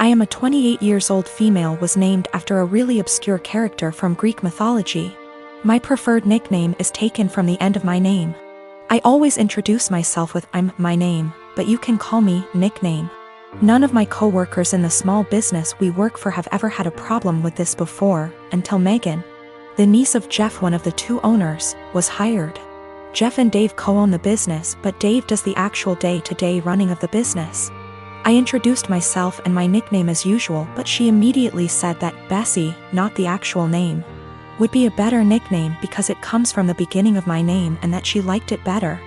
I am a 28 years old female was named after a really obscure character from Greek mythology. My preferred nickname is taken from the end of my name. I always introduce myself with I'm my name, but you can call me nickname. None of my co-workers in the small business we work for have ever had a problem with this before, until Megan, the niece of Jeff, one of the two owners, was hired. Jeff and Dave co-own the business, but Dave does the actual day-to-day running of the business. I introduced myself and my nickname as usual, but she immediately said that Bessie, not the actual name, would be a better nickname because it comes from the beginning of my name and that she liked it better.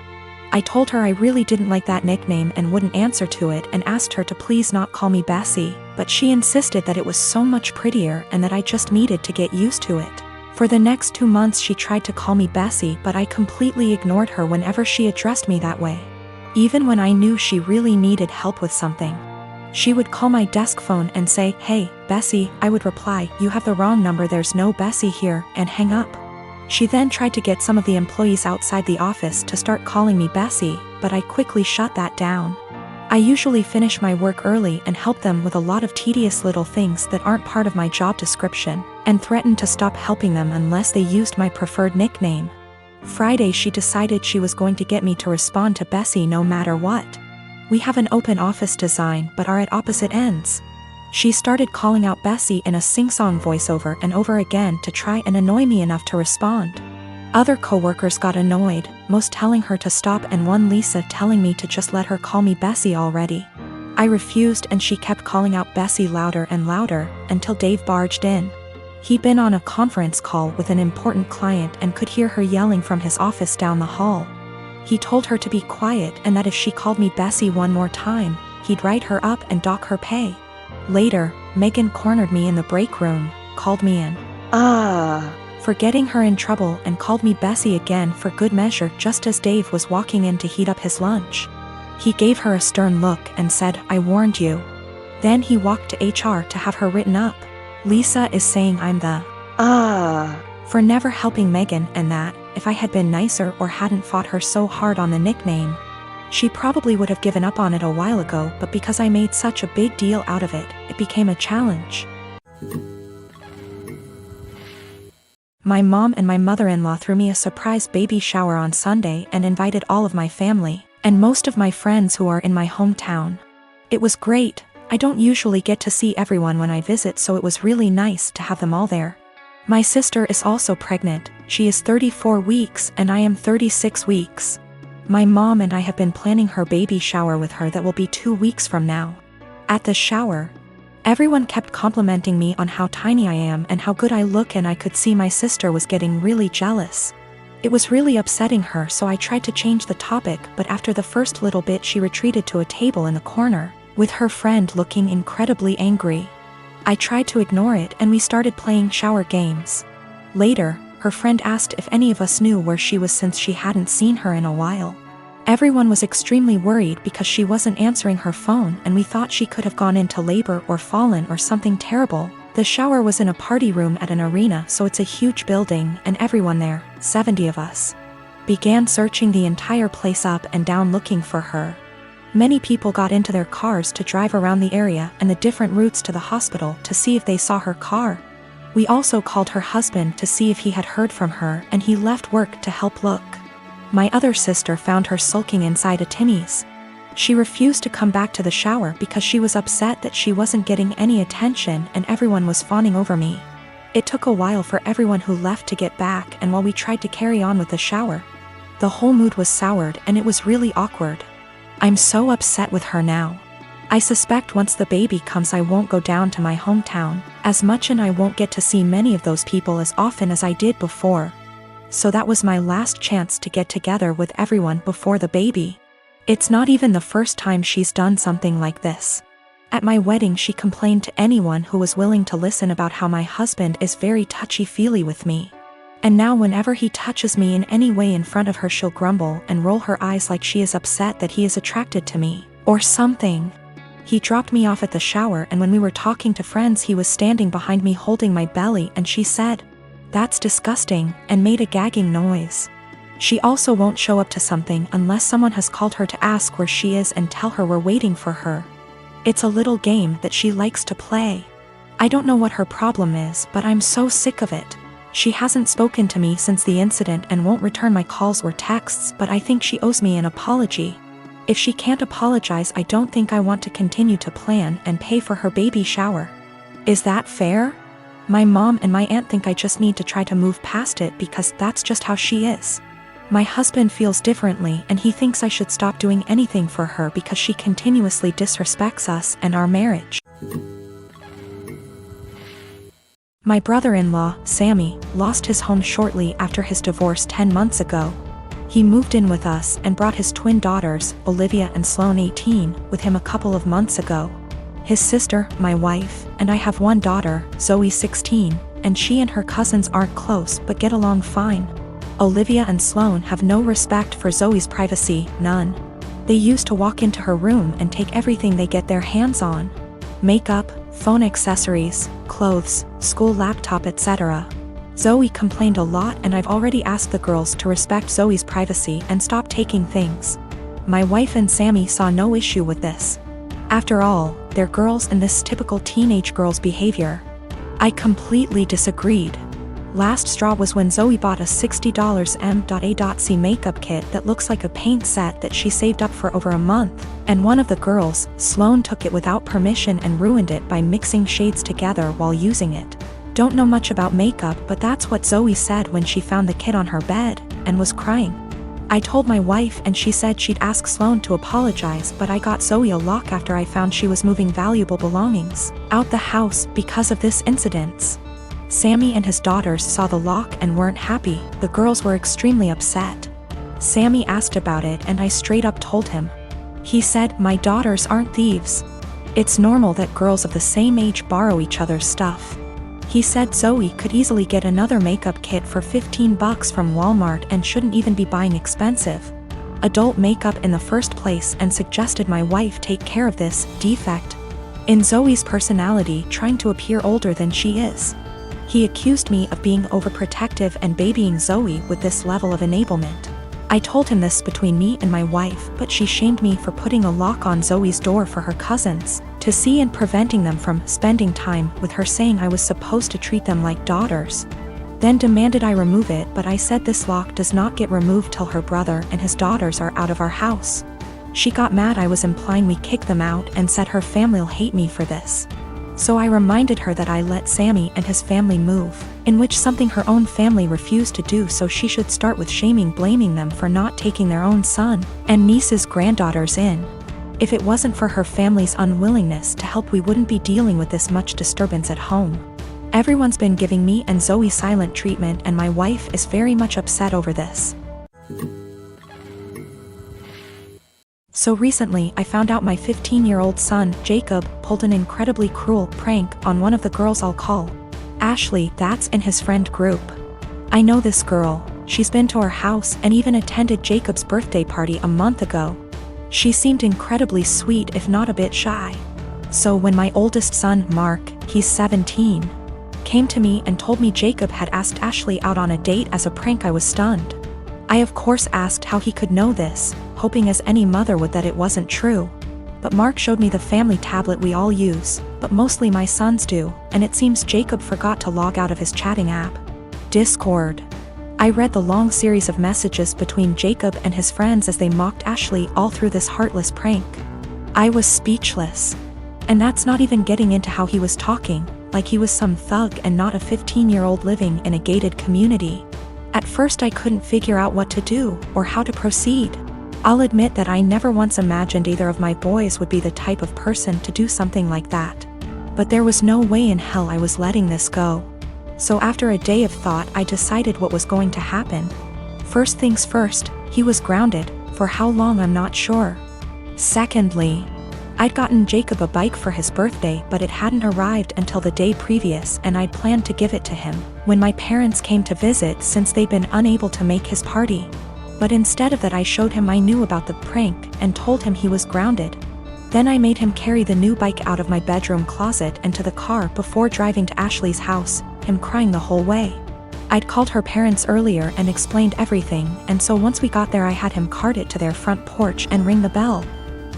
I told her I really didn't like that nickname and wouldn't answer to it and asked her to please not call me Bessie, but she insisted that it was so much prettier and that I just needed to get used to it. For the next 2 months she tried to call me Bessie, but I completely ignored her whenever she addressed me that way. Even when I knew she really needed help with something, she would call my desk phone and say, "Hey, Bessie," I would reply, "You have the wrong number, there's no Bessie here," and hang up. She then tried to get some of the employees outside the office to start calling me Bessie, but I quickly shut that down. I usually finish my work early and help them with a lot of tedious little things that aren't part of my job description, and threatened to stop helping them unless they used my preferred nickname. Friday she decided she was going to get me to respond to Bessie no matter what. We have an open office design but are at opposite ends. She started calling out Bessie in a sing-song voiceover and over again to try and annoy me enough to respond. Other co-workers got annoyed, most telling her to stop and one Lisa telling me to just let her call me Bessie already. I refused and she kept calling out Bessie louder and louder, until Dave barged in. He'd been on a conference call with an important client and could hear her yelling from his office down the hall. He told her to be quiet and that if she called me Bessie one more time, he'd write her up and dock her pay. Later, Megan cornered me in the break room, called me in for getting her in trouble and called me Bessie again for good measure just as Dave was walking in to heat up his lunch. He gave her a stern look and said, "I warned you." Then he walked to HR to have her written up. Lisa is saying I'm the for never helping Megan and that, if I had been nicer or hadn't fought her so hard on the nickname, she probably would have given up on it a while ago, but because I made such a big deal out of it, it became a challenge. My mom and my mother-in-law threw me a surprise baby shower on Sunday and invited all of my family, and most of my friends who are in my hometown. It was great. I don't usually get to see everyone when I visit, so it was really nice to have them all there. My sister is also pregnant. She is 34 weeks and I am 36 weeks. My mom and I have been planning her baby shower with her that will be 2 weeks from now. At the shower, everyone kept complimenting me on how tiny I am and how good I look, and I could see my sister was getting really jealous. It was really upsetting her, so I tried to change the topic, but after the first little bit she retreated to a table in the corner, with her friend looking incredibly angry. I tried to ignore it and we started playing shower games. Later, her friend asked if any of us knew where she was since she hadn't seen her in a while. Everyone was extremely worried because she wasn't answering her phone and we thought she could have gone into labor or fallen or something terrible. The shower was in a party room at an arena, so it's a huge building, and everyone there, 70 of us, began searching the entire place up and down looking for her. Many people got into their cars to drive around the area and the different routes to the hospital to see if they saw her car. We also called her husband to see if he had heard from her, and he left work to help look. My other sister found her sulking inside a Timmy's. She refused to come back to the shower because she was upset that she wasn't getting any attention and everyone was fawning over me. It took a while for everyone who left to get back, and while we tried to carry on with the shower, the whole mood was soured and it was really awkward. I'm so upset with her now. I suspect once the baby comes I won't go down to my hometown as much, and I won't get to see many of those people as often as I did before. So that was my last chance to get together with everyone before the baby. It's not even the first time she's done something like this. At my wedding she complained to anyone who was willing to listen about how my husband is very touchy-feely with me. And now whenever he touches me in any way in front of her she'll grumble and roll her eyes like she is upset that he is attracted to me, or something. He dropped me off at the shower, and when we were talking to friends he was standing behind me holding my belly, and she said, "That's disgusting," and made a gagging noise. She also won't show up to something unless someone has called her to ask where she is and tell her we're waiting for her. It's a little game that she likes to play. I don't know what her problem is, but I'm so sick of it. She hasn't spoken to me since the incident and won't return my calls or texts, but I think she owes me an apology. If she can't apologize, I don't think I want to continue to plan and pay for her baby shower. Is that fair? My mom and my aunt think I just need to try to move past it because that's just how she is. My husband feels differently and he thinks I should stop doing anything for her because she continuously disrespects us and our marriage. My brother-in-law, Sammy, lost his home shortly after his divorce 10 months ago. He moved in with us and brought his twin daughters, Olivia and Sloane 18, with him a couple of months ago. His sister, my wife, and I have one daughter, Zoe 16, and she and her cousins aren't close but get along fine. Olivia and Sloane have no respect for Zoe's privacy, none. They used to walk into her room and take everything they get their hands on. Makeup, phone accessories, clothes, school laptop, etc. Zoe complained a lot and I've already asked the girls to respect Zoe's privacy and stop taking things. My wife and Sammy saw no issue with this. After all, they're girls and this typical teenage girl's behavior. I completely disagreed. Last straw was when Zoe bought a $60 M.A.C makeup kit that looks like a paint set that she saved up for over a month, and one of the girls, Sloane, took it without permission and ruined it by mixing shades together while using it. Don't know much about makeup, but that's what Zoe said when she found the kit on her bed, and was crying. I told my wife and she said she'd ask Sloane to apologize, but I got Zoe a lock after I found she was moving valuable belongings out the house because of this incident. Sammy and his daughters saw the lock and weren't happy. The girls were extremely upset. Sammy asked about it and I straight up told him. He said, "My daughters aren't thieves. It's normal that girls of the same age borrow each other's stuff." He said Zoe could easily get another makeup kit for $15 from Walmart and shouldn't even be buying expensive adult makeup in the first place, and suggested my wife take care of this defect in Zoe's personality, trying to appear older than she is. He accused me of being overprotective and babying Zoe with this level of enablement. I told him this between me and my wife, but she shamed me for putting a lock on Zoe's door for her cousins to see and preventing them from spending time with her, saying I was supposed to treat them like daughters. Then demanded I remove it, but I said this lock does not get removed till her brother and his daughters are out of our house. She got mad I was implying we kick them out and said her family'll hate me for this. So I reminded her that I let Sammy and his family move, in which something her own family refused to do, so she should start with blaming them for not taking their own son and niece's granddaughters in. If it wasn't for her family's unwillingness to help, we wouldn't be dealing with this much disturbance at home. Everyone's been giving me and Zoe silent treatment and my wife is very much upset over this. So recently I found out my 15-year-old son, Jacob, pulled an incredibly cruel prank on one of the girls I'll call Ashley, that's in his friend group. I know this girl. She's been to our house and even attended Jacob's birthday party a month ago. She seemed incredibly sweet, if not a bit shy. So when my oldest son, Mark, he's 17, came to me and told me Jacob had asked Ashley out on a date as a prank, I was stunned. I of course asked how he could know this, hoping as any mother would that it wasn't true. But Mark showed me the family tablet we all use, but mostly my sons do, and it seems Jacob forgot to log out of his chatting app, Discord. I read the long series of messages between Jacob and his friends as they mocked Ashley all through this heartless prank. I was speechless. And that's not even getting into how he was talking, like he was some thug and not a 15-year-old living in a gated community. At first I couldn't figure out what to do or how to proceed. I'll admit that I never once imagined either of my boys would be the type of person to do something like that. But there was no way in hell I was letting this go. So after a day of thought, I decided what was going to happen. First things first, he was grounded. For how long I'm not sure. Secondly, I'd gotten Jacob a bike for his birthday, but it hadn't arrived until the day previous, and I'd planned to give it to him when my parents came to visit, since they'd been unable to make his party. But instead of that, I showed him I knew about the prank and told him he was grounded. Then I made him carry the new bike out of my bedroom closet and to the car before driving to Ashley's house, him crying the whole way. I'd called her parents earlier and explained everything, and so once we got there I had him cart it to their front porch and ring the bell.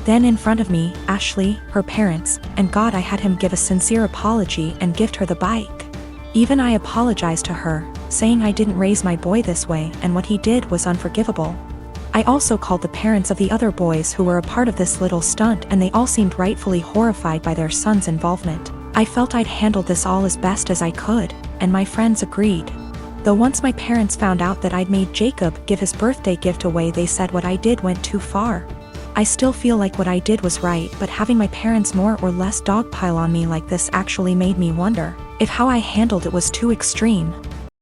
Then in front of me, Ashley, her parents, and God, I had him give a sincere apology and gift her the bike. Even I apologized to her, saying I didn't raise my boy this way and what he did was unforgivable. I also called the parents of the other boys who were a part of this little stunt, and they all seemed rightfully horrified by their son's involvement. I felt I'd handled this all as best as I could, and my friends agreed. Though once my parents found out that I'd made Jacob give his birthday gift away, they said what I did went too far. I still feel like what I did was right, but having my parents more or less dogpile on me like this actually made me wonder if how I handled it was too extreme.